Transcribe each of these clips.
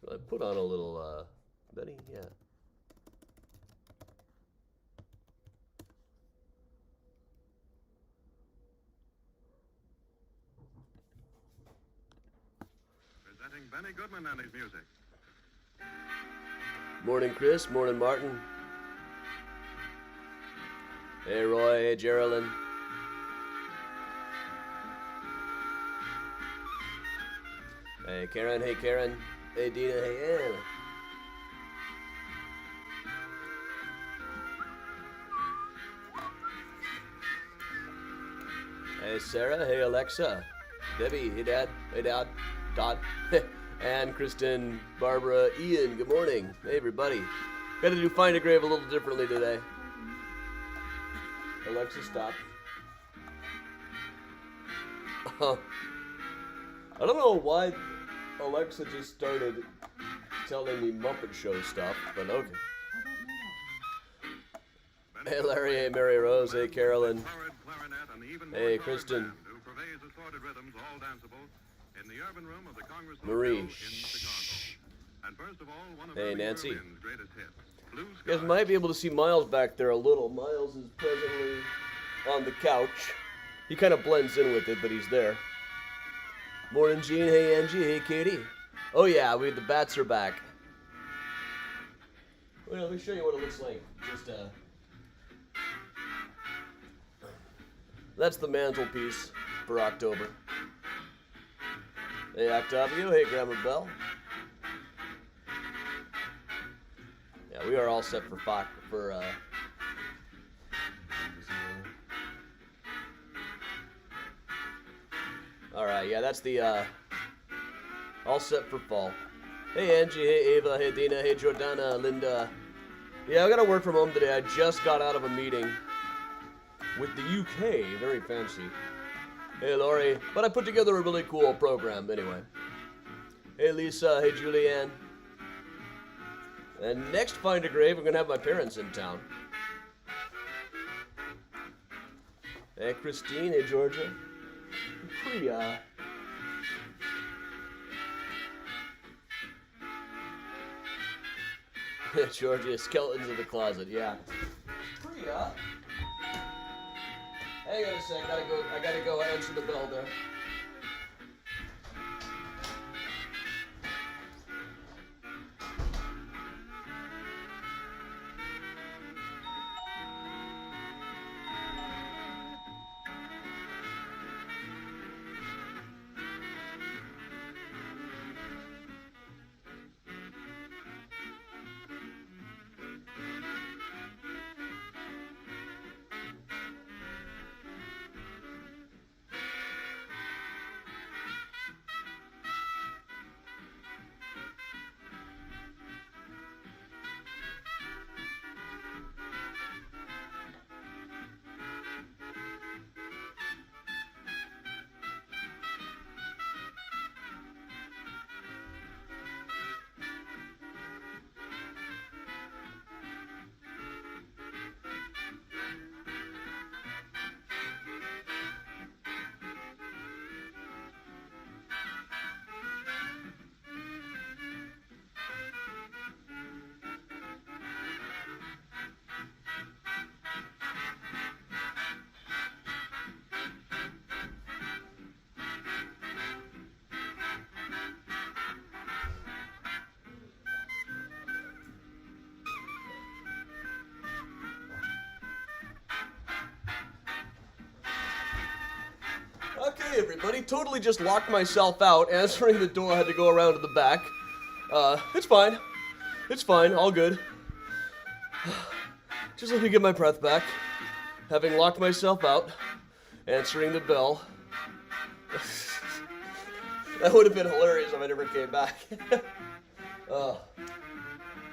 I put on a little, Betty? Yeah. Presenting Benny Goodman and his music. Morning, Chris. Morning, Martin. Hey, Roy. Hey, Geraldine. Hey, Karen. Hey, Karen. Hey, Dina. Hey, Ann. Hey, Sarah. Hey, Alexa. Debbie. Hey, Dad. Hey, Dad. Dot. Ann, Kristen, Barbara, Ian. Good morning. Hey, everybody. Got to do FindAGrave a little differently today. Alexa, stop. I don't know why Alexa just started telling me Muppet Show stuff, but okay. Hey, Larry. Hey, Mary Rose. Hey, Carolyn. Hey, Kristen. Marie. Hey, Nancy. You guys might be able to see Miles back there a little. Miles is presently on the couch. He kind of blends in with it, but he's there. Morning, Gene. Hey, Angie. Hey, Katie. Oh, yeah, the bats are back. Well, let me show you what it looks like. Just, that's the mantelpiece for October. Hey, Octavio. Hey, Grandma Bell. Yeah, we are all set for all right, yeah, that's the, all set for fall. Hey, Angie. Hey, Ava. Hey, Dina. Hey, Jordana. Linda. Yeah, I gotta work from home today. I just got out of a meeting with the UK. Very fancy. Hey, Laurie. But I put together a really cool program anyway. Hey, Lisa. Hey, Julianne. And next FindAGrave, I'm going to have my parents in town. Hey, Christine. Hey, Georgia. Priya. Georgia, skeletons in the closet, yeah. Priya. Hang on a sec, I gotta go answer the bell there. Okay, everybody, totally just locked myself out. Answering the door, I had to go around to the back. It's fine. It's fine, all good. Just let me get my breath back. Having locked myself out, answering the bell. That would have been hilarious if I never came back.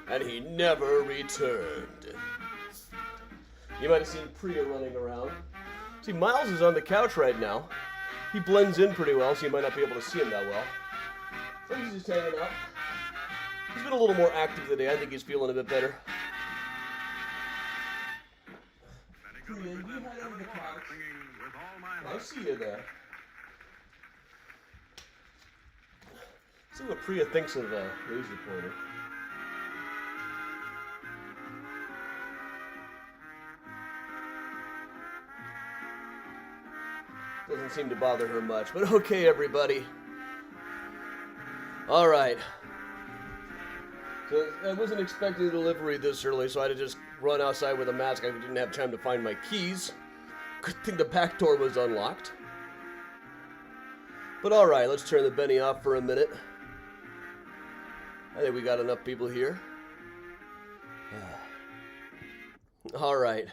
And he never returned. You might have seen Priya running around. See, Miles is on the couch right now. He blends in pretty well, so you might not be able to see him that well. So he's just hanging out. He's been a little more active today. I think he's feeling a bit better. Priya, you hide under the couch. I see you there. See what Priya thinks of a laser pointer. Doesn't seem to bother her much, but okay, everybody. All right. So I wasn't expecting a delivery this early, so I had to just run outside with a mask. I didn't have time to find my keys. Good thing the back door was unlocked. But all right, let's turn the Benny off for a minute. I think we got enough people here. All right.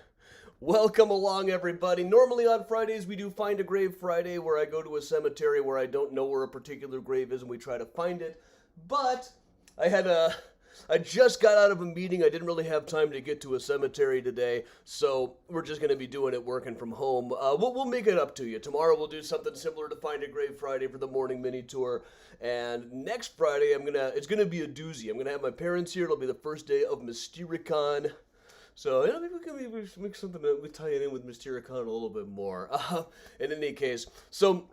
Welcome along, everybody. Normally on Fridays, we do Find a Grave Friday, where I go to a cemetery where I don't know where a particular grave is and we try to find it. But I just got out of a meeting. I didn't really have time to get to a cemetery today, so we're just going to be doing it working from home. We'll make it up to you. Tomorrow we'll do something similar to Find a Grave Friday for the morning mini tour, and next Friday it's going to be a doozy. I'm going to have my parents here. It'll be the first day of Mystericon. So, maybe we can make something that we tie it in with Mystericon a little bit more. In any case, so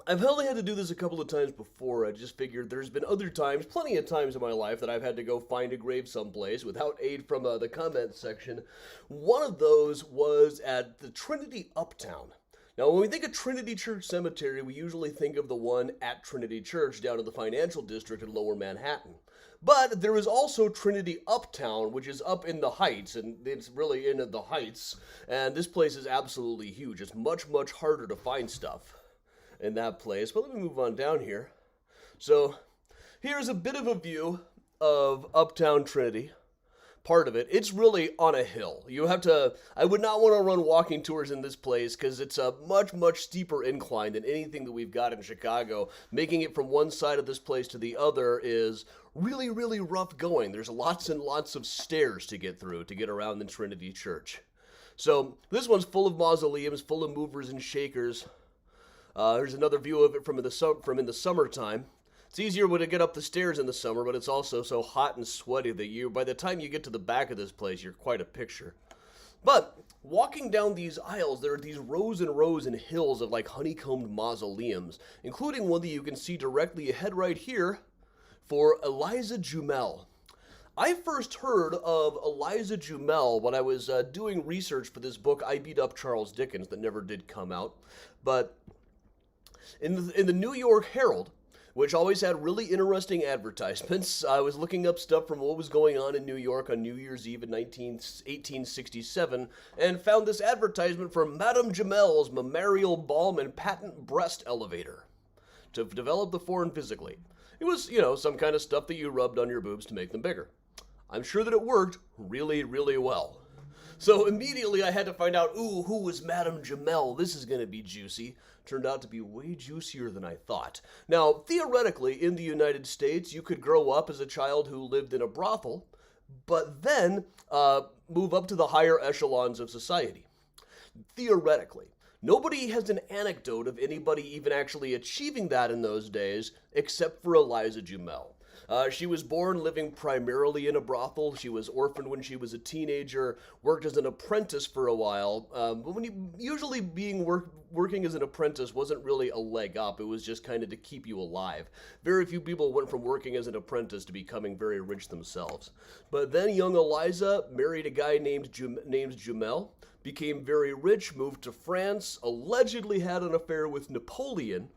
I've only had to do this a couple of times before. I just figured there's been other times, plenty of times in my life, that I've had to go find a grave someplace without aid from the comment section. One of those was at the Trinity Uptown. Now, when we think of Trinity Church Cemetery, we usually think of the one at Trinity Church down in the financial district in Lower Manhattan. But there is also Trinity Uptown, which is up in the Heights, and it's really in the Heights, and this place is absolutely huge. It's much, much harder to find stuff in that place. But let me move on down here. So here's a bit of a view of Uptown Trinity. Part of it. It's really on a hill. I would not want to run walking tours in this place because it's a much, much steeper incline than anything that we've got in Chicago. Making it from one side of this place to the other is really, really rough going. There's lots and lots of stairs to get through to get around the Trinity Church. So this one's full of mausoleums, full of movers and shakers. Here's another view of it from in the summertime. It's easier to get up the stairs in the summer, but it's also so hot and sweaty that by the time you get to the back of this place, you're quite a picture. But walking down these aisles, there are these rows and rows and hills of like honeycombed mausoleums, including one that you can see directly ahead right here for Eliza Jumel. I first heard of Eliza Jumel when I was doing research for this book, I Beat Up Charles Dickens, that never did come out. But in the New York Herald, which always had really interesting advertisements. I was looking up stuff from what was going on in New York on New Year's Eve in 1867 and found this advertisement for Madame Jumel's Memorial Balm and Patent Breast Elevator to develop the form physically. It was, some kind of stuff that you rubbed on your boobs to make them bigger. I'm sure that it worked really, really well. So immediately I had to find out, who was Madame Jumel? This is going to be juicy. Turned out to be way juicier than I thought. Now, theoretically, in the United States, you could grow up as a child who lived in a brothel, but then move up to the higher echelons of society. Theoretically. Nobody has an anecdote of anybody even actually achieving that in those days, except for Eliza Jumel. She was born living primarily in a brothel. She was orphaned when she was a teenager, worked as an apprentice for a while. But usually working as an apprentice wasn't really a leg up. It was just kind of to keep you alive. Very few people went from working as an apprentice to becoming very rich themselves. But then young Eliza married a guy named Jumel, became very rich, moved to France, allegedly had an affair with Napoleon.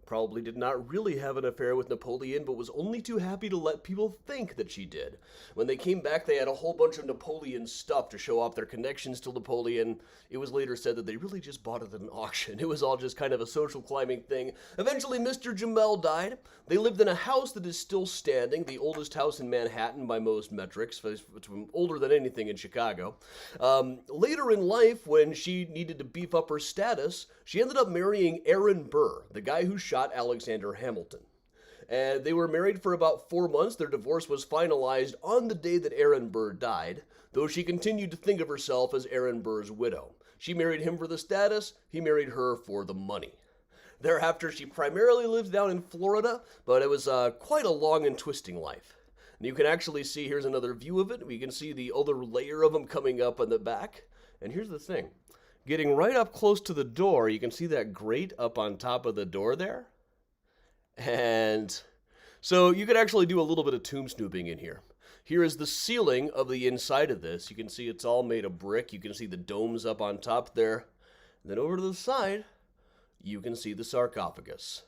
Probably did not really have an affair with Napoleon, but was only too happy to let people think that she did. When they came back, they had a whole bunch of Napoleon stuff to show off their connections to Napoleon. It was later said that they really just bought it at an auction. It was all just kind of a social climbing thing. Eventually, Mr. Jumel died. They lived in a house that is still standing, the oldest house in Manhattan by most metrics. It's older than anything in Chicago. Later in life, when she needed to beef up her status, she ended up marrying Aaron Burr, the guy who shot Alexander Hamilton. And they were married for about 4 months. Their divorce was finalized on the day that Aaron Burr died, though she continued to think of herself as Aaron Burr's widow. She married him for the status, he married her for the money. Thereafter, she primarily lives down in Florida, but it was quite a long and twisting life. And you can actually see, here's another view of it. We can see the other layer of them coming up on the back. And here's the thing. Getting right up close to the door, you can see that grate up on top of the door there. And So you could actually do a little bit of tomb snooping in here. Here is the ceiling of the inside of this. You can see it's all made of brick. You can see the domes up on top there. And then over to the side, you can see the sarcophagus.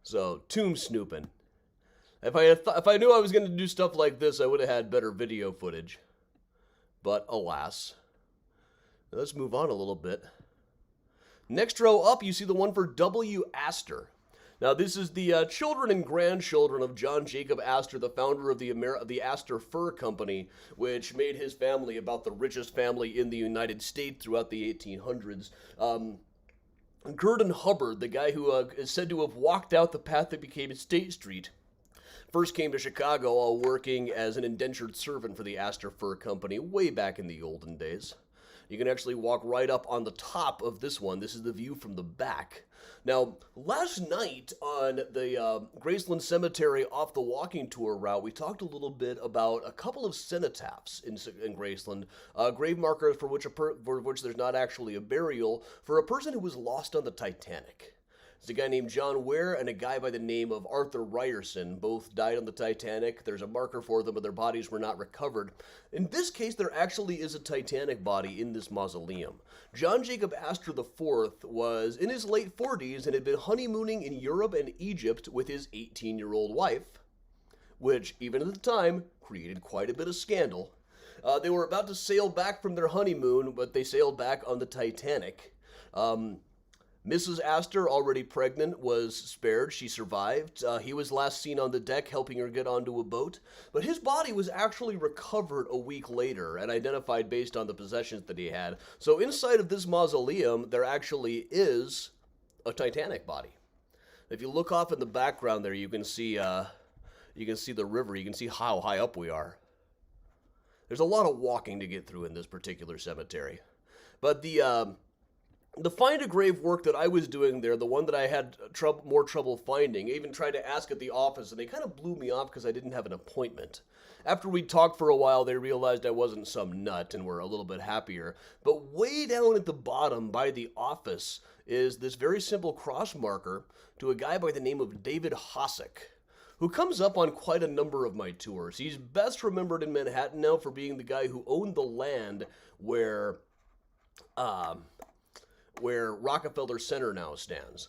So, tomb snooping. If I knew I was going to do stuff like this, I would have had better video footage. But alas. Let's move on a little bit. Next row up, you see the one for W. Astor. Now, this is the children and grandchildren of John Jacob Astor, the founder of the Astor Fur Company, which made his family about the richest family in the United States throughout the 1800s. Gurdon Hubbard, the guy who is said to have walked out the path that became State Street, first came to Chicago while working as an indentured servant for the Astor Fur Company way back in the olden days. You can actually walk right up on the top of this one. This is the view from the back. Now, last night on the Graceland Cemetery off the walking tour route, we talked a little bit about a couple of cenotaphs in Graceland, grave markers for which there's not actually a burial, for a person who was lost on the Titanic. It's a guy named John Ware and a guy by the name of Arthur Ryerson. Both died on the Titanic. There's a marker for them, but their bodies were not recovered. In this case, there actually is a Titanic body in this mausoleum. John Jacob Astor IV was in his late 40s and had been honeymooning in Europe and Egypt with his 18-year-old wife, which, even at the time, created quite a bit of scandal. They were about to sail back from their honeymoon, but they sailed back on the Titanic. Mrs. Astor, already pregnant, was spared. She survived. He was last seen on the deck helping her get onto a boat. But his body was actually recovered a week later and identified based on the possessions that he had. So inside of this mausoleum, there actually is a Titanic body. If you look off in the background there, you can see the river. You can see how high up we are. There's a lot of walking to get through in this particular cemetery. But the FindAGrave work that I was doing there, the one that I had more trouble finding, I even tried to ask at the office, and they kind of blew me off because I didn't have an appointment. After we talked for a while, they realized I wasn't some nut and were a little bit happier. But way down at the bottom by the office is this very simple cross marker to a guy by the name of David Hossack, who comes up on quite a number of my tours. He's best remembered in Manhattan now for being the guy who owned the land where Rockefeller Center now stands.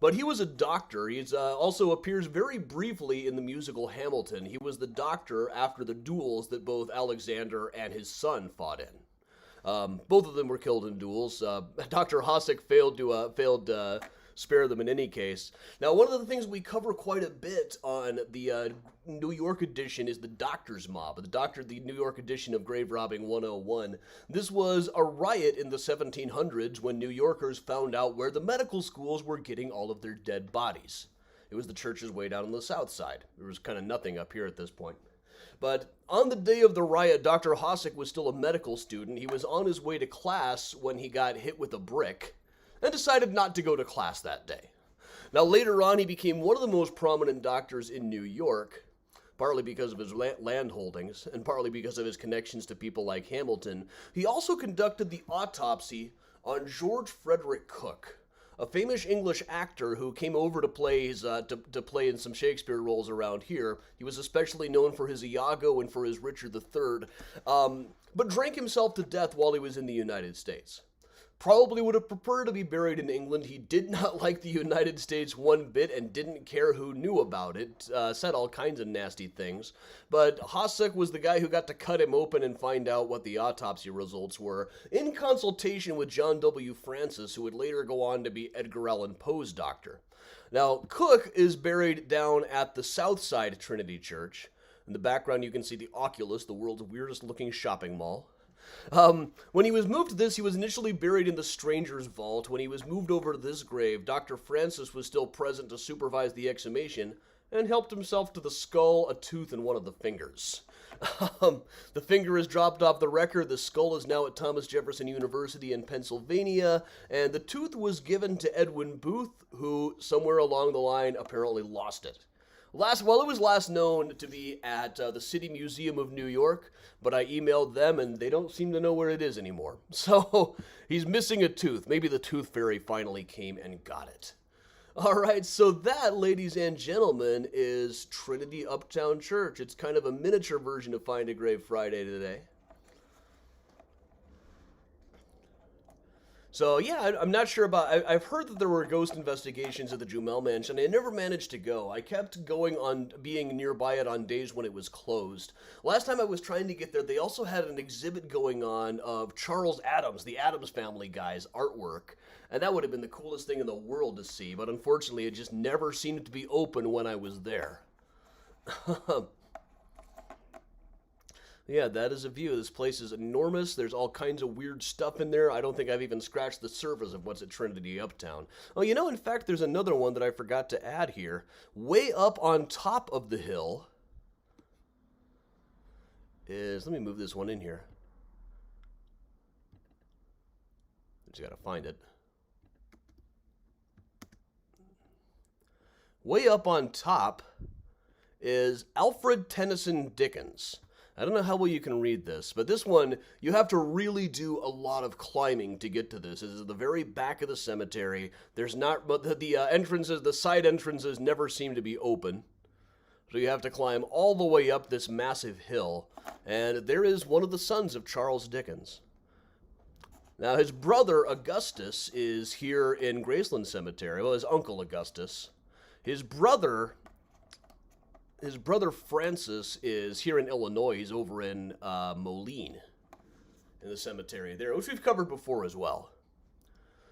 But he was a doctor. He also appears very briefly in the musical Hamilton. He was the doctor after the duels that both Alexander and his son fought in. Both of them were killed in duels. Dr. Hossack failed to spare them in any case. Now, one of the things we cover quite a bit on the New York edition is the Doctor's Mob, the New York edition of Grave Robbing 101. This was a riot in the 1700s when New Yorkers found out where the medical schools were getting all of their dead bodies. It was the churches way down on the south side. There was kind of nothing up here at this point. But on the day of the riot, Dr. Hossack was still a medical student. He was on his way to class when he got hit with a brick and decided not to go to class that day. Now, later on, he became one of the most prominent doctors in New York, partly because of his land holdings and partly because of his connections to people like Hamilton. He also conducted the autopsy on George Frederick Cook, a famous English actor who came over to play in some Shakespeare roles around here. He was especially known for his Iago and for his Richard III, but drank himself to death while he was in the United States. Probably would have preferred to be buried in England. He did not like the United States one bit and didn't care who knew about it. Said all kinds of nasty things. But Hossack was the guy who got to cut him open and find out what the autopsy results were, in consultation with John W. Francis, who would later go on to be Edgar Allan Poe's doctor. Now, Cook is buried down at the South Side Trinity Church. In the background, you can see the Oculus, the world's weirdest looking shopping mall. When he was moved to this, he was initially buried in the Stranger's Vault. When he was moved over to this grave, Dr. Francis was still present to supervise the exhumation and helped himself to the skull, a tooth, and one of the fingers. The finger is dropped off the record. The skull is now at Thomas Jefferson University in Pennsylvania, and the tooth was given to Edwin Booth, who somewhere along the line apparently lost it. It was last known to be at the City Museum of New York, but I emailed them and they don't seem to know where it is anymore. So he's missing a tooth. Maybe the tooth fairy finally came and got it. All right, so that, ladies and gentlemen, is Trinity Uptown Church. It's kind of a miniature version of Find a Grave Friday today. So yeah, I'm not sure about. I've heard that there were ghost investigations at the Jumel Mansion. I never managed to go. I kept going on being nearby it on days when it was closed. Last time I was trying to get there, they also had an exhibit going on of Charles Addams, the Addams Family guy's artwork, and that would have been the coolest thing in the world to see. But unfortunately, it just never seemed to be open when I was there. Yeah, that is a view. This place is enormous. There's all kinds of weird stuff in there. I don't think I've even scratched the surface of what's at Trinity Uptown. Oh, you know, in fact, there's another one that I forgot to add here. Way up on top of the hill is... Let me move this one in here. Just gotta find it. Way up on top is Alfred Tennyson Dickens. I don't know how well you can read this, but this one, you have to really do a lot of climbing to get to this. It is at the very back of the cemetery. There's not, but the entrances, the side entrances never seem to be open. So you have to climb all the way up this massive hill. And there is one of the sons of Charles Dickens. Now, his brother, Augustus, is here in Graceland Cemetery. Well, his uncle, Augustus. His brother Francis is here in Illinois. He's over in Moline, in the cemetery there, which we've covered before as well.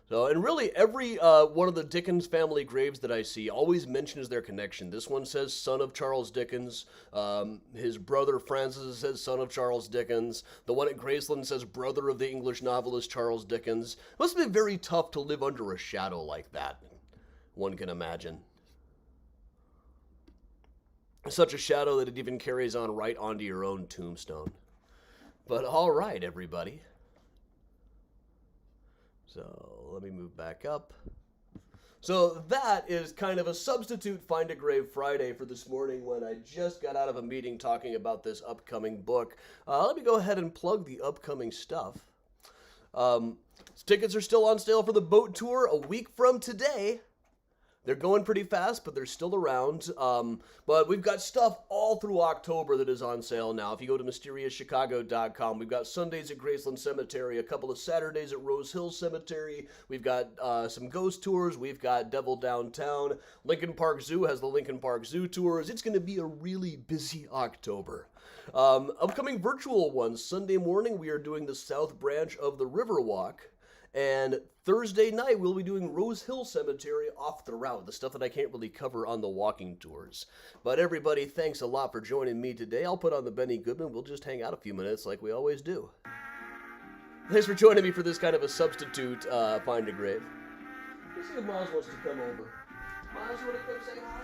So, and really every one of the Dickens family graves that I see always mentions their connection. This one says son of Charles Dickens. His brother Francis says son of Charles Dickens. The one at Graceland says brother of the English novelist Charles Dickens. It must have been very tough to live under a shadow like that, one can imagine. Such a shadow that it even carries on right onto your own tombstone. But all right, everybody. So let me move back up. So that is kind of a substitute Find a Grave Friday for this morning when I just got out of a meeting talking about this upcoming book. Let me go ahead and plug the upcoming stuff. Tickets are still on sale for the boat tour a week from today. They're going pretty fast, but they're still around. But we've got stuff all through October that is on sale now. If you go to MysteriousChicago.com, we've got Sundays at Graceland Cemetery, a couple of Saturdays at Rose Hill Cemetery. We've got some ghost tours. We've got Devil Downtown. Lincoln Park Zoo has the Lincoln Park Zoo tours. It's going to be a really busy October. Upcoming virtual ones. Sunday morning, we are doing the South Branch of the Riverwalk. And Thursday night, we'll be doing Rose Hill Cemetery off the route, the stuff that I can't really cover on the walking tours. But everybody, thanks a lot for joining me today. I'll put on the Benny Goodman. We'll just hang out a few minutes like we always do. Thanks for joining me for this kind of a substitute Find a Grave. Let's see if Miles wants to come over. Miles, you want to come say hi?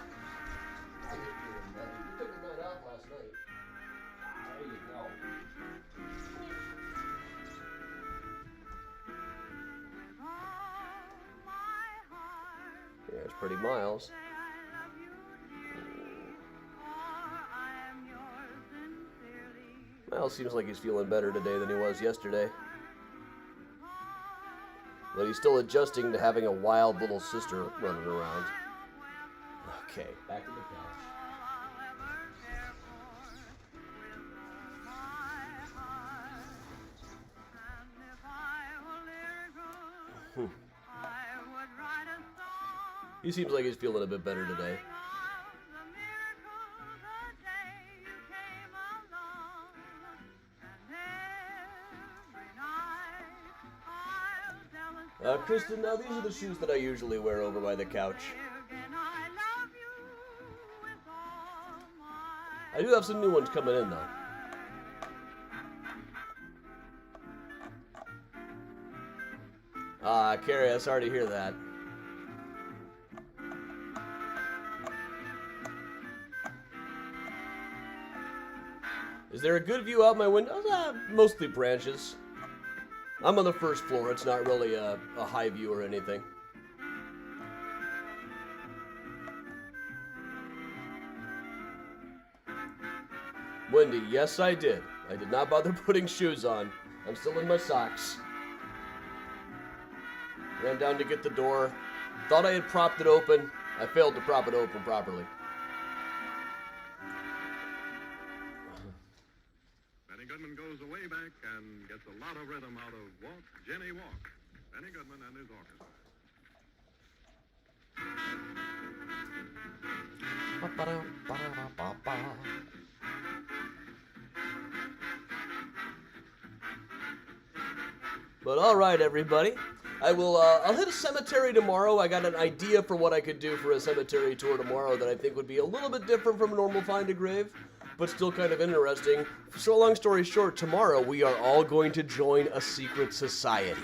How you doing, buddy? You took the night off last night. There you go. Yeah, it's pretty Miles. Miles seems like he's feeling better today than he was yesterday. But he's still adjusting to having a wild little sister running around. Okay, back to the couch. He seems like he's feeling a bit better today. Kristen, now these are the shoes that I usually wear over by the couch. I do have some new ones coming in, though. Carrie, I'm sorry to hear that. Is there a good view out my windows? Mostly branches. I'm on the first floor. It's not really a high view or anything. Wendy, yes I did. I did not bother putting shoes on. I'm still in my socks. Ran down to get the door. Thought I had propped it open. I failed to prop it open properly. Benny Goodman goes way back and gets a lot of rhythm out of Walk, Jenny, Walk. Benny Goodman and his orchestra. But all right, everybody. I'll hit a cemetery tomorrow. I got an idea for what I could do for a cemetery tour tomorrow that I think would be a little bit different from a normal Find a Grave, but still kind of interesting. So long story short, tomorrow we are all going to join a secret society.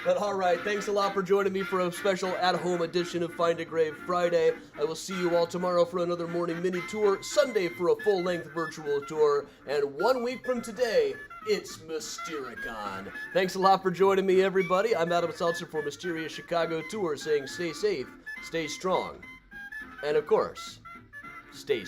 But all right, thanks a lot for joining me for a special at-home edition of Find a Grave Friday. I will see you all tomorrow for another morning mini tour, Sunday for a full-length virtual tour, and 1 week from today, it's Mystericon. Thanks a lot for joining me, everybody. I'm Adam Seltzer for Mysterious Chicago Tour, saying stay safe, stay strong, and of course, stay